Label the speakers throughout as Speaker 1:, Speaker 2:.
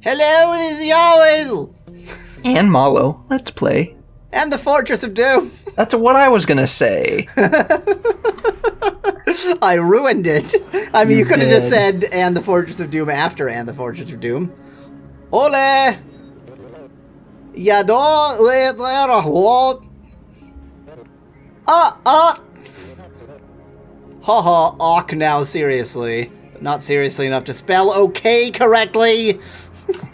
Speaker 1: Hello, this is Yahweasel!
Speaker 2: And Mallow, let's play.
Speaker 1: And the Fortress of Doom!
Speaker 2: That's what I was gonna say.
Speaker 1: I ruined it. I mean, you could have just
Speaker 2: did.
Speaker 1: said, and the Fortress of Doom after and the Fortress of Doom. Ole! Ya don't let there what? Haha, awk now, seriously. Not seriously enough to spell okay correctly.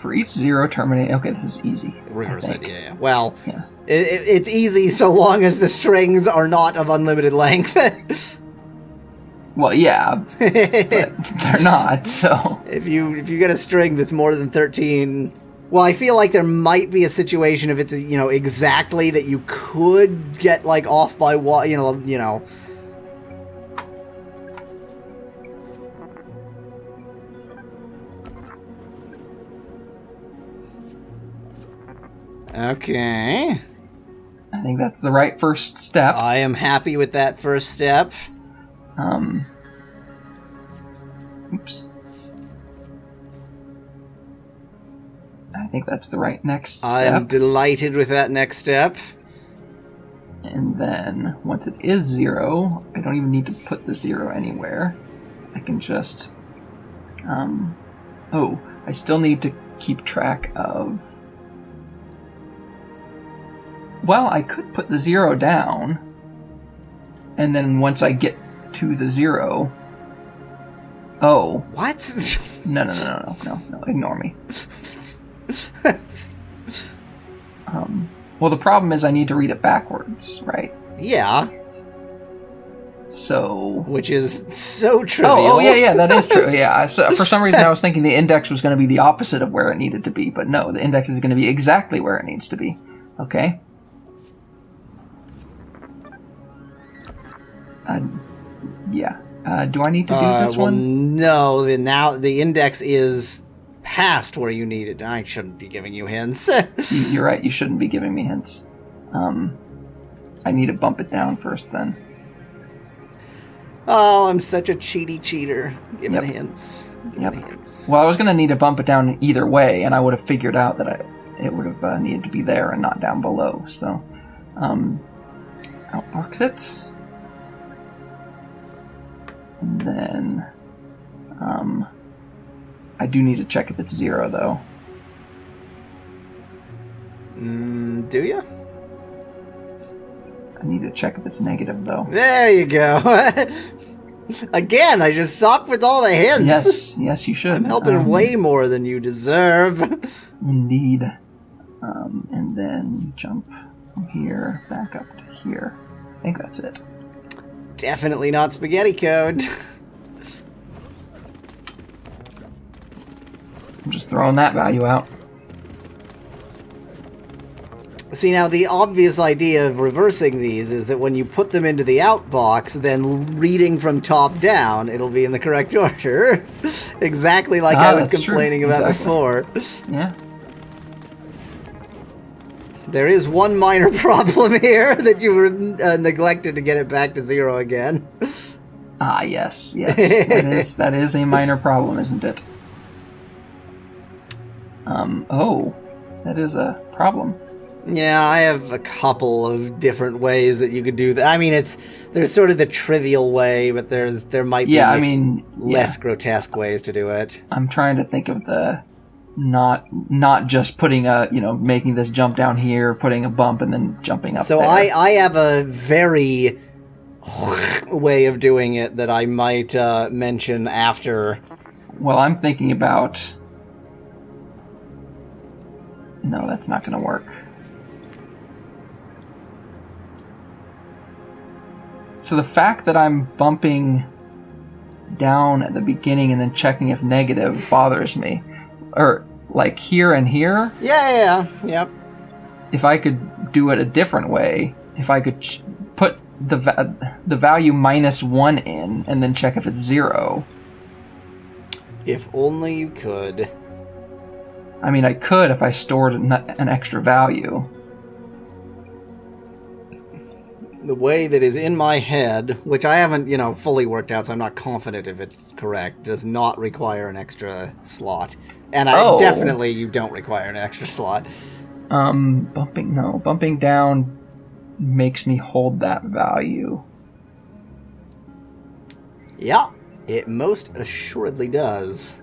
Speaker 2: For each zero terminate. Okay, this is easy.
Speaker 1: Reverse it, yeah. Well,
Speaker 2: Yeah.
Speaker 1: it's easy so long as the strings are not of unlimited length.
Speaker 2: Well, yeah, but they're not. So
Speaker 1: If you get a string that's more than 13, well, I feel like there might be a situation if it's exactly that you could get like off by what you know. Okay.
Speaker 2: I think that's the right first step.
Speaker 1: I am happy with that first step.
Speaker 2: Oops. I think that's the right next step.
Speaker 1: I am delighted with that next step.
Speaker 2: And then once it is 0, I don't even need to put the 0 anywhere. I can just... oh, I still need to keep track of... Well, I could put the 0 down. And then once I get to the 0... Oh.
Speaker 1: What?
Speaker 2: No, ignore me. Well, the problem is I need to read it backwards, right?
Speaker 1: Yeah.
Speaker 2: So...
Speaker 1: Which is so trivial.
Speaker 2: Oh, yeah, that is true. Yeah, so for some reason I was thinking the index was going to be the opposite of where it needed to be, but no, the index is going to be exactly where it needs to be. Okay? Yeah. Do I need to do this one?
Speaker 1: No, now the index is past where you need it. I shouldn't be giving you hints.
Speaker 2: You're right, you shouldn't be giving me hints. I need to bump it down first then.
Speaker 1: Oh, I'm such a cheater. Giving hints.
Speaker 2: Yep. Well, I was going to need to bump it down either way, and I would have figured out that it would have needed to be there and not down below. So, outbox it. And then, I do need to check if it's 0, though.
Speaker 1: Do you?
Speaker 2: I need to check if it's negative, though.
Speaker 1: There you go. Again, I just suck with all the hints.
Speaker 2: Yes, you should.
Speaker 1: I'm helping way more than you deserve.
Speaker 2: Indeed. And then jump from here back up to here. I think that's it.
Speaker 1: Definitely not spaghetti code.
Speaker 2: I'm just throwing that value out.
Speaker 1: See, now the obvious idea of reversing these is that when you put them into the outbox, then reading from top down, it'll be in the correct order. Exactly like I was complaining about before.
Speaker 2: Yeah.
Speaker 1: There is one minor problem here, that you neglected to get it back to 0 again.
Speaker 2: Ah, yes. That is a minor problem, isn't it? Oh, that is a problem.
Speaker 1: Yeah, I have a couple of different ways that you could do that. I mean, there's sort of the trivial way, but there might be less grotesque ways to do it.
Speaker 2: I'm trying to think of the not just putting making this jump down here, putting a bump, and then jumping up.
Speaker 1: So
Speaker 2: there.
Speaker 1: I have a very way of doing it that I might mention after.
Speaker 2: Well, I'm thinking about. No, that's not going to work. So the fact that I'm bumping down at the beginning and then checking if negative bothers me. Or, like, here and here?
Speaker 1: Yeah, yep.
Speaker 2: If I could do it a different way, if I could put the value -1 in and then check if it's 0.
Speaker 1: If only you could.
Speaker 2: I mean, I could if I stored an extra value.
Speaker 1: The way that is in my head, which I haven't, fully worked out, so I'm not confident if it's correct, does not require an extra slot. And definitely you don't require an extra slot.
Speaker 2: Bumping down makes me hold that value.
Speaker 1: Yeah, it most assuredly does.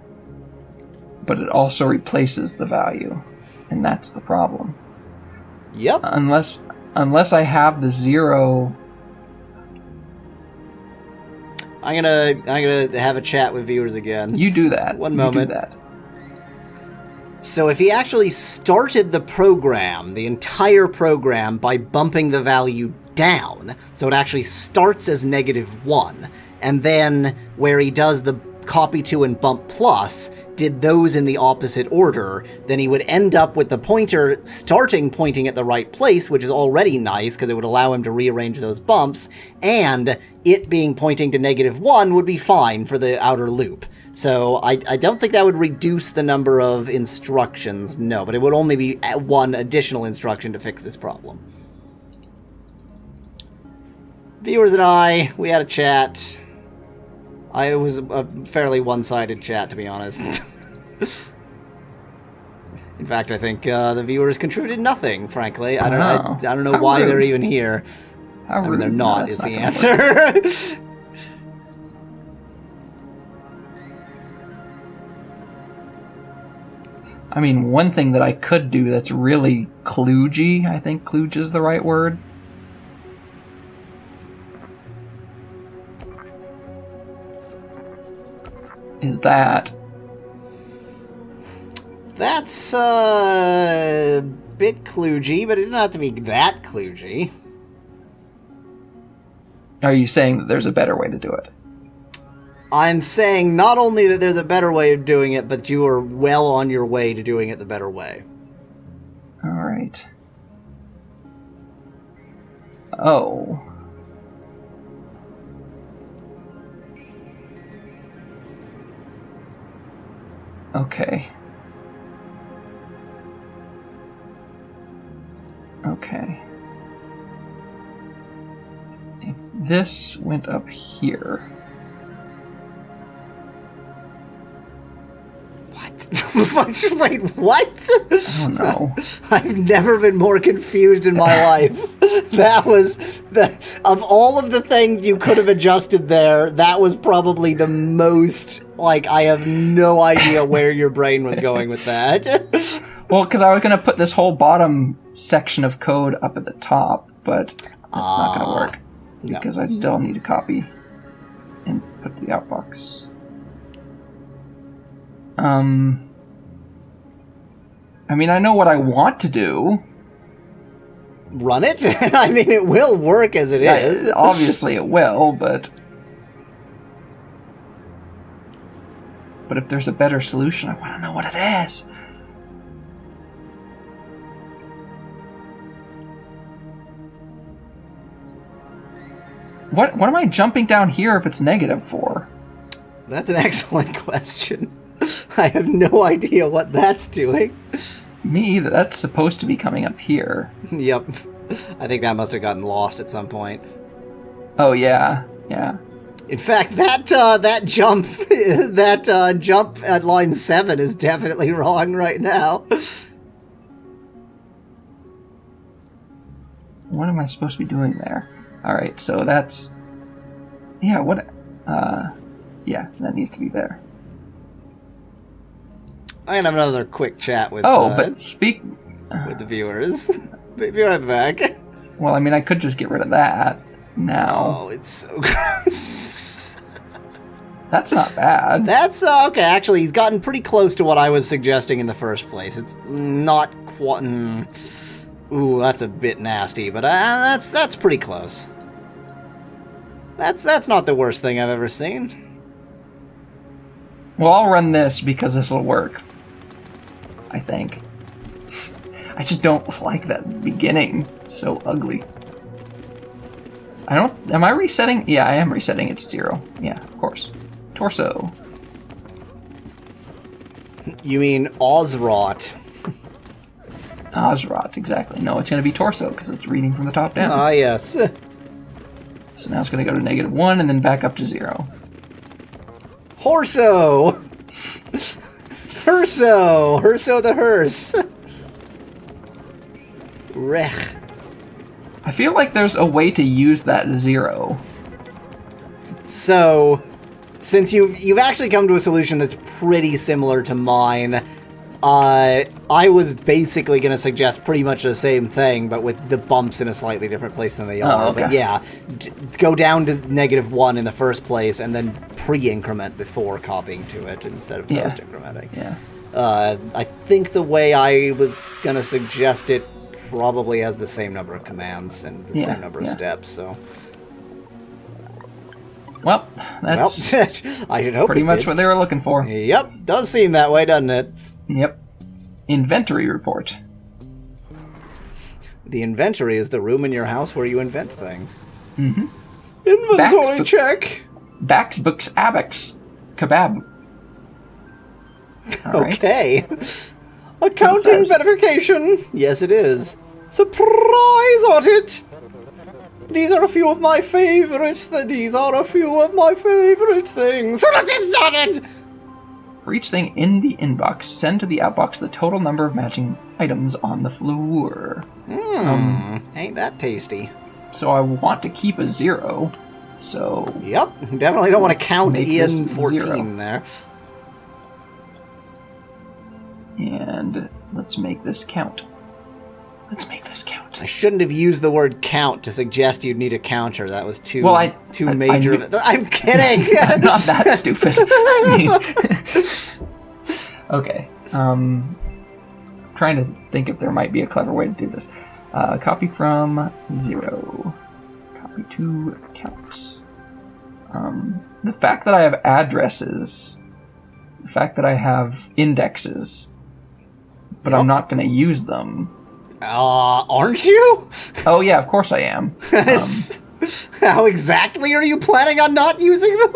Speaker 2: But it also replaces the value, and that's the problem.
Speaker 1: Yep.
Speaker 2: Unless I have the 0.
Speaker 1: I'm gonna have a chat with viewers again.
Speaker 2: You do that.
Speaker 1: One moment.
Speaker 2: You do that.
Speaker 1: So if he actually started the program, the entire program, by bumping the value down, so it actually starts as -1, and then where he does the copy to and bump plus, did those in the opposite order, then he would end up with the pointer pointing at the right place, which is already nice because it would allow him to rearrange those bumps, and it being pointing to -1 would be fine for the outer loop. So I don't think that would reduce the number of instructions, no, but it would only be one additional instruction to fix this problem. Viewers and we had a chat. It was a fairly one-sided chat, to be honest. In fact, I think the viewers contributed nothing, frankly. I don't know why they're even here.
Speaker 2: How rude.
Speaker 1: They're not, is the answer.
Speaker 2: I mean, one thing that I could do that's really kludgy, I think kludge is the right word, is that.
Speaker 1: That's a bit kludgy, but it doesn't have to be that kludgy.
Speaker 2: Are you saying that there's a better way to do it?
Speaker 1: I'm saying not only that there's a better way of doing it, but you are well on your way to doing it the better way.
Speaker 2: All right. Oh. Okay. Okay. If this went up here...
Speaker 1: Wait, what?
Speaker 2: I don't know.
Speaker 1: I've never been more confused in my life. That was of all of the things you could have adjusted there, that was probably the most, I have no idea where your brain was going with that.
Speaker 2: Well, because I was going to put this whole bottom section of code up at the top, but that's not going to work. Because I still need to copy and put the outbox. I mean, I know what I want to do.
Speaker 1: Run it? I mean, it will work as it is.
Speaker 2: Obviously it will, but if there's a better solution, I want to know what it is. What am I jumping down here if it's negative for?
Speaker 1: That's an excellent question. I have no idea what that's doing.
Speaker 2: Me either. That's supposed to be coming up here.
Speaker 1: Yep. I think that must have gotten lost at some point.
Speaker 2: Oh, yeah. Yeah.
Speaker 1: In fact, that jump jump at line 7 is definitely wrong right now.
Speaker 2: What am I supposed to be doing there? Alright, so that's... Yeah, what... yeah, that needs to be there.
Speaker 1: I'm gonna have another quick chat with
Speaker 2: with
Speaker 1: the viewers. Be right back.
Speaker 2: Well, I mean, I could just get rid of that now.
Speaker 1: Oh, it's so gross.
Speaker 2: That's not bad.
Speaker 1: That's okay. Actually, he's gotten pretty close to what I was suggesting in the first place. It's not quite. Ooh, that's a bit nasty, but that's pretty close. That's not the worst thing I've ever seen.
Speaker 2: Well, I'll run this because this will work. I think. I just don't like that beginning. It's so ugly. Am I resetting? Yeah, I am resetting it to 0. Yeah, of course. Torso.
Speaker 1: You mean Ozrot?
Speaker 2: Ozrot, exactly. No, it's going to be torso because it's reading from the top down.
Speaker 1: Ah, yes.
Speaker 2: So now it's going to go to -1 and then back up to 0.
Speaker 1: Horso! Herso the hearse. Rech.
Speaker 2: I feel like there's a way to use that 0.
Speaker 1: So, since you've actually come to a solution that's pretty similar to mine, I was basically going to suggest pretty much the same thing, but with the bumps in a slightly different place than they are.
Speaker 2: Okay.
Speaker 1: But yeah, go down to -1 in the first place, and then pre-increment before copying to it instead of post-incrementing.
Speaker 2: Yeah.
Speaker 1: I think the way I was going to suggest it probably has the same number of commands and the same number of steps, so...
Speaker 2: Well, that's
Speaker 1: I should hope
Speaker 2: pretty much what they were looking for.
Speaker 1: Yep, does seem that way, doesn't it?
Speaker 2: Yep. Inventory report.
Speaker 1: The inventory is the room in your house where you invent things.
Speaker 2: Mm-hmm.
Speaker 1: Inventory check.
Speaker 2: Bax books abex kebab. All right.
Speaker 1: Okay. Accounting verification. Yes, it is. Surprise on it. These are a few of my favorite things. So let's get started.
Speaker 2: For each thing in the inbox, send to the outbox the total number of matching items on the floor.
Speaker 1: Ain't that tasty?
Speaker 2: So I want to keep a 0. So
Speaker 1: yep, definitely don't want to count in 14
Speaker 2: 0.
Speaker 1: there.
Speaker 2: And let's make this count.
Speaker 1: I shouldn't have used the word count to suggest you'd need a counter. That was too major. I'm kidding.
Speaker 2: I'm not that stupid. Okay. Trying to think if there might be a clever way to do this. Copy from 0. Copy to counts. The fact that I have addresses, the fact that I have indexes, but I'm not going to use them.
Speaker 1: Aren't you?
Speaker 2: Oh yeah, of course I am.
Speaker 1: How exactly are you planning on not using them?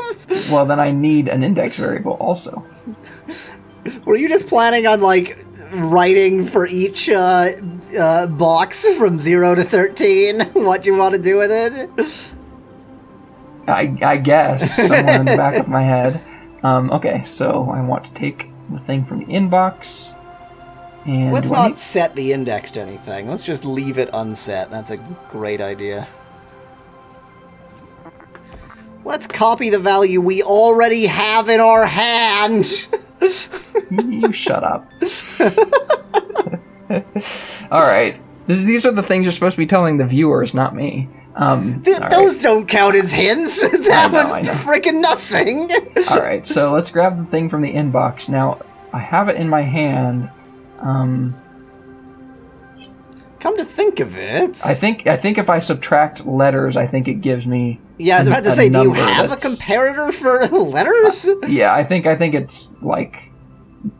Speaker 2: Well, then I need an index variable also.
Speaker 1: Were you just planning on, like, writing for each box from 0 to 13 what you want to do with it?
Speaker 2: I guess, somewhere in the back of my head. Okay, so I want to take the thing from the inbox. And
Speaker 1: let's not set the index to anything. Let's just leave it unset. That's a great idea. Let's copy the value we already have in our hand.
Speaker 2: You shut up. All right. These are the things you're supposed to be telling the viewers, not me.
Speaker 1: Those don't count as hints. That was freaking nothing.
Speaker 2: All right. So let's grab the thing from the inbox. Now, I have it in my hand.
Speaker 1: Come to think of it,
Speaker 2: I think if I subtract letters, I think it gives me.
Speaker 1: Yeah, I was about to say, do you have a comparator for letters?
Speaker 2: Yeah, I think it's like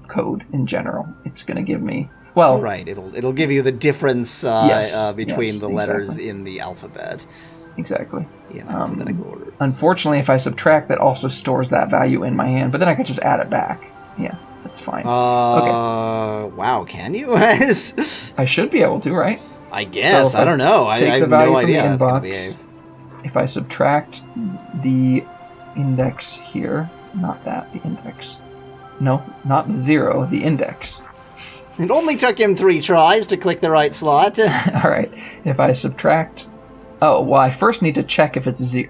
Speaker 2: code in general. It's going to give me. Well,
Speaker 1: right. It'll give you the difference between the letters in the alphabet.
Speaker 2: Exactly.
Speaker 1: In alphabetical order.
Speaker 2: Unfortunately, if I subtract, that also stores that value in my hand. But then I could just add it back. Yeah. That's fine. Okay.
Speaker 1: Wow, can you?
Speaker 2: I should be able to, right?
Speaker 1: I guess. I don't know. I have no idea how it's going to behave.
Speaker 2: If I subtract the index here, not that, the index. No, not the 0, the index.
Speaker 1: It only took him 3 tries to click the right slot.
Speaker 2: All right. If I subtract... Oh, well, I first need to check if it's 0.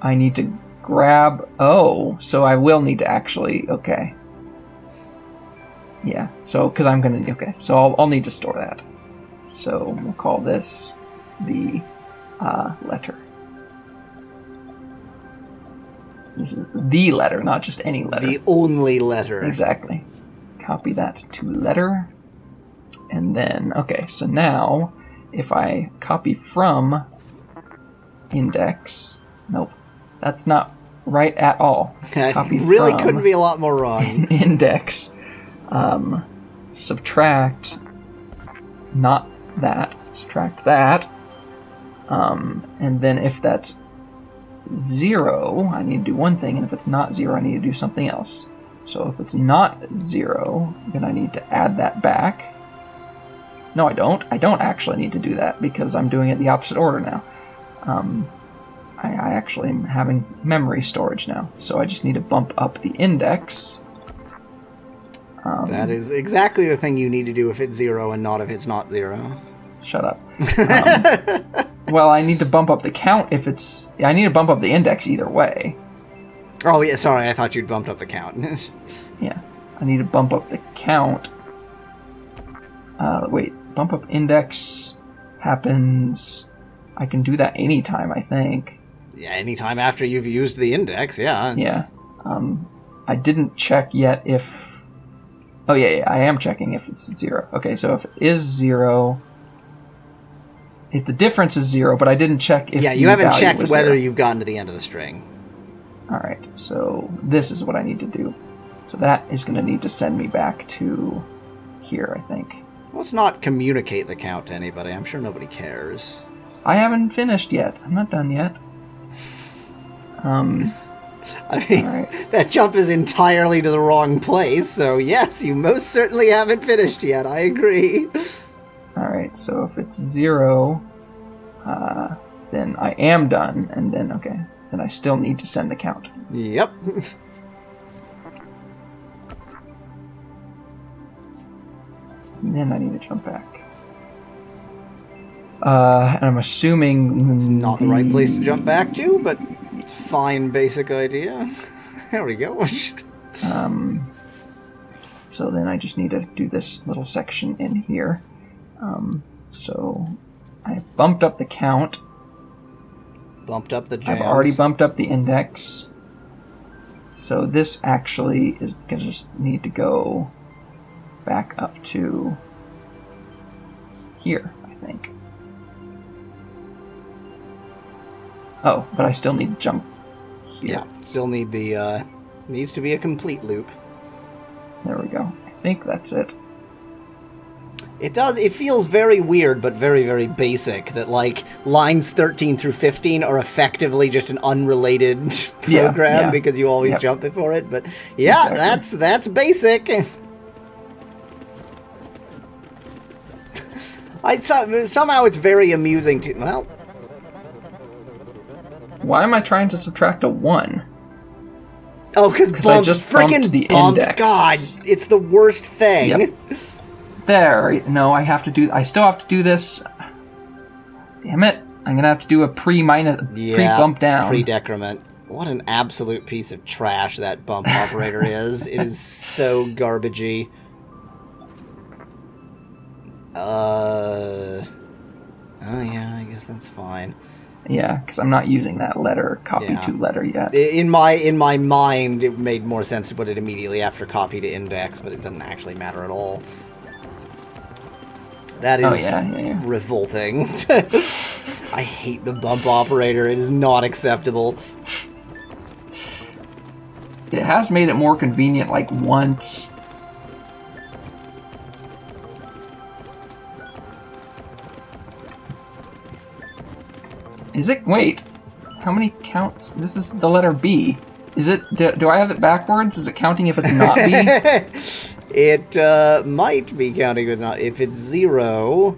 Speaker 2: I need to grab... Oh, so I will need to actually... Okay. Yeah, so, because I'm going to... Okay, so I'll need to store that. So we'll call this the letter. This is the letter, not just any letter.
Speaker 1: The only letter.
Speaker 2: Exactly. Copy that to letter. And then, okay, so now, if I copy from index... Nope. That's not right at all.
Speaker 1: Copy really couldn't be a lot more wrong.
Speaker 2: Index. Subtract. Not that. Subtract that. And then if that's 0, I need to do one thing, and if it's not 0, I need to do something else. So if it's not 0, then I need to add that back. No, I don't. I don't actually need to do that because I'm doing it the opposite order now. I actually am having memory storage now, so I just need to bump up the index.
Speaker 1: That is exactly the thing you need to do if it's 0 and not if it's not 0.
Speaker 2: Shut up. Well, I need to bump up the count if it's... I need to bump up the index either way.
Speaker 1: Oh, yeah, sorry, I thought you'd bumped up the count.
Speaker 2: Yeah, I need to bump up the count. Wait, bump up index happens... I can do that anytime, I think.
Speaker 1: Yeah, anytime after you've used the index, yeah.
Speaker 2: Yeah. I didn't check yet if... Oh, yeah, I am checking if it's 0. Okay, so if it is 0... If the difference is 0, but I didn't check if
Speaker 1: yeah, you haven't checked whether
Speaker 2: 0.
Speaker 1: you've gotten to the end of the string.
Speaker 2: Alright, so this is what I need to do. So that is going to need to send me back to here, I think.
Speaker 1: Let's not communicate the count to anybody. I'm sure nobody cares.
Speaker 2: I haven't finished yet. I'm not done yet.
Speaker 1: I mean,
Speaker 2: right.
Speaker 1: That jump is entirely to the wrong place, so yes, you most certainly haven't finished yet. I agree.
Speaker 2: Alright, so if it's 0, then I am done, and then, okay, then I still need to send the count.
Speaker 1: Yep.
Speaker 2: And then I need to jump back. And I'm assuming...
Speaker 1: It's not the right place to jump back to, but it's a fine basic idea. There we go.
Speaker 2: So then I just need to do this little section in here. So I bumped up the count.
Speaker 1: Bumped up the jams.
Speaker 2: I've already bumped up the index. So this actually is going to just need to go back up to here, I think. Oh, but I still need to jump here.
Speaker 1: Yeah, still need the, needs to be a complete loop.
Speaker 2: There we go. I think that's it.
Speaker 1: It feels very weird, but very, very basic, that, like, lines 13 through 15 are effectively just an unrelated program because you always jump before it, but yeah, exactly. That's basic. Somehow it's very amusing to, well...
Speaker 2: Why am I trying to subtract a 1?
Speaker 1: Oh, because
Speaker 2: I just bumped the index.
Speaker 1: God, it's the worst thing.
Speaker 2: Yep. There. No, I still have to do this. Damn it. I'm going to have to do a pre-bump down.
Speaker 1: Pre-decrement. What an absolute piece of trash that bump operator is. It is so garbagey. Oh yeah, I guess that's fine.
Speaker 2: Yeah, because I'm not using that letter, copy to letter yet.
Speaker 1: In my mind, it made more sense to put it immediately after copy to index, but it doesn't actually matter at all. That is revolting. I hate the bump operator. It is not acceptable.
Speaker 2: It has made it more convenient, like, once. Is it? Wait. How many counts? This is the letter B. Is it? Do I have it backwards? Is it counting if it's not B?
Speaker 1: It might be counting if not. If it's 0,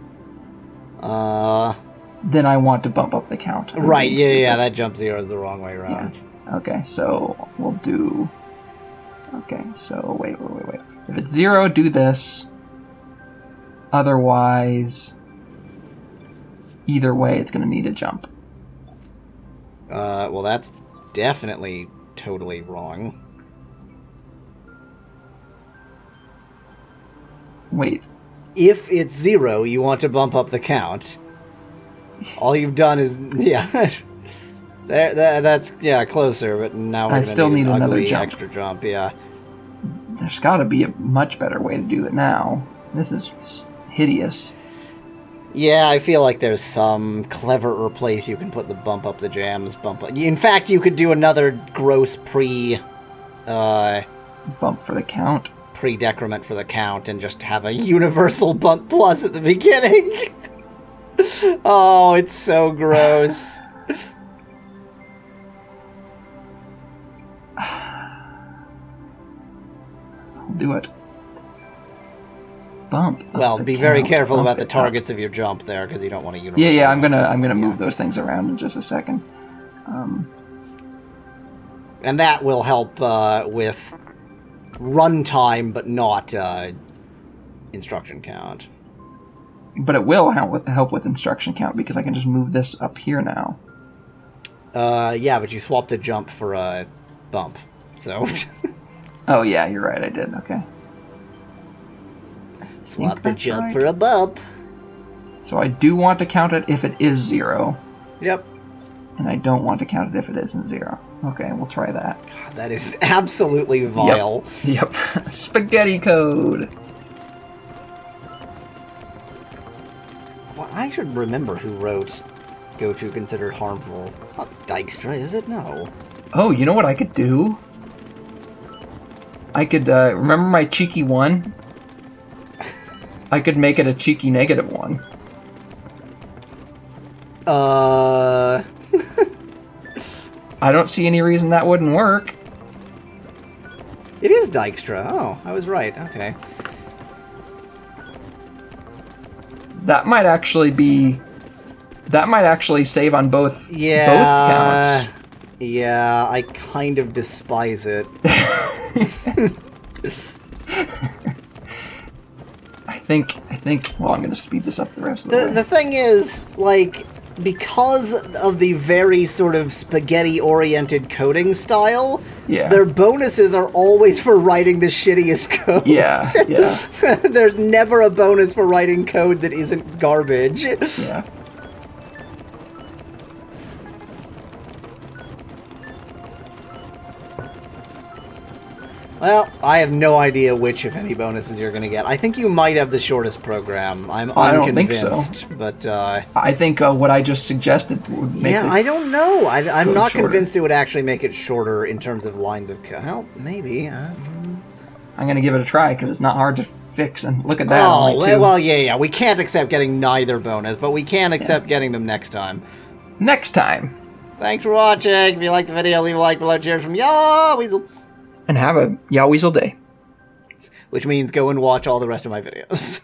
Speaker 2: then I want to bump up the count.
Speaker 1: Right? Yeah. That jump 0 is the wrong way around.
Speaker 2: Yeah. Okay, so we'll do. Okay, so wait. If it's 0, do this. Otherwise, either way, it's going to need a jump.
Speaker 1: Well, that's definitely totally wrong.
Speaker 2: Wait.
Speaker 1: If it's 0, you want to bump up the count. All you've done is, that's closer, but now we're going to need an ugly extra jump,
Speaker 2: There's got to be a much better way to do it now. This is hideous.
Speaker 1: Yeah, I feel like there's some cleverer place you can put the bump up the jams, bump up. In fact, you could do another gross
Speaker 2: bump for the count.
Speaker 1: Pre-decrement for the count and just have a universal bump plus at the beginning. Oh, it's so gross.
Speaker 2: I'll do it. Bump.
Speaker 1: Well, be very careful about the targets of your jump there, because you don't want to universal.
Speaker 2: Yeah, I'm gonna move those things around in just a second.
Speaker 1: And that will help with runtime, but not instruction count.
Speaker 2: But it will help with instruction count because I can just move this up here now.
Speaker 1: Yeah, but you swapped a jump for a bump, so...
Speaker 2: Oh, yeah, you're right, I did, okay.
Speaker 1: Swap the jump for a bump.
Speaker 2: So I do want to count it if it is 0.
Speaker 1: Yep.
Speaker 2: And I don't want to count it if it isn't 0. Okay, we'll try that.
Speaker 1: God, that is absolutely vile.
Speaker 2: Yep. Spaghetti code.
Speaker 1: Well, I should remember who wrote Go To Considered Harmful. It's not Dykstra, is it? No.
Speaker 2: Oh, you know what I could do? I could, remember my cheeky 1? I could make it a cheeky -1. I don't see any reason that wouldn't work.
Speaker 1: It is Dykstra. Oh, I was right. Okay.
Speaker 2: That might actually save on both counts.
Speaker 1: Yeah, I kind of despise it.
Speaker 2: I think, well, I'm going to speed this up the rest of the way.
Speaker 1: The thing is, like, because of the very sort of spaghetti-oriented coding style, their bonuses are always for writing the shittiest code.
Speaker 2: Yeah.
Speaker 1: There's never a bonus for writing code that isn't garbage.
Speaker 2: Yeah.
Speaker 1: Well, I have no idea which, if any, bonuses you're going to get. I think you might have the shortest program. I'm unconvinced.
Speaker 2: I don't think so.
Speaker 1: But,
Speaker 2: I think what I just suggested would make
Speaker 1: I don't know. I'm not
Speaker 2: shorter.
Speaker 1: convinced it would actually make it shorter in terms of lines of code. Well, maybe.
Speaker 2: I'm going to give it a try because it's not hard to fix. And look at that.
Speaker 1: Oh, well, yeah. We can't accept getting neither bonus, but we can accept getting them next time.
Speaker 2: Next time.
Speaker 1: Thanks for watching. If you liked the video, leave a like below. Cheers from Yahweasel.
Speaker 2: And have a Yahweasel day.
Speaker 1: Which means go and watch all the rest of my videos.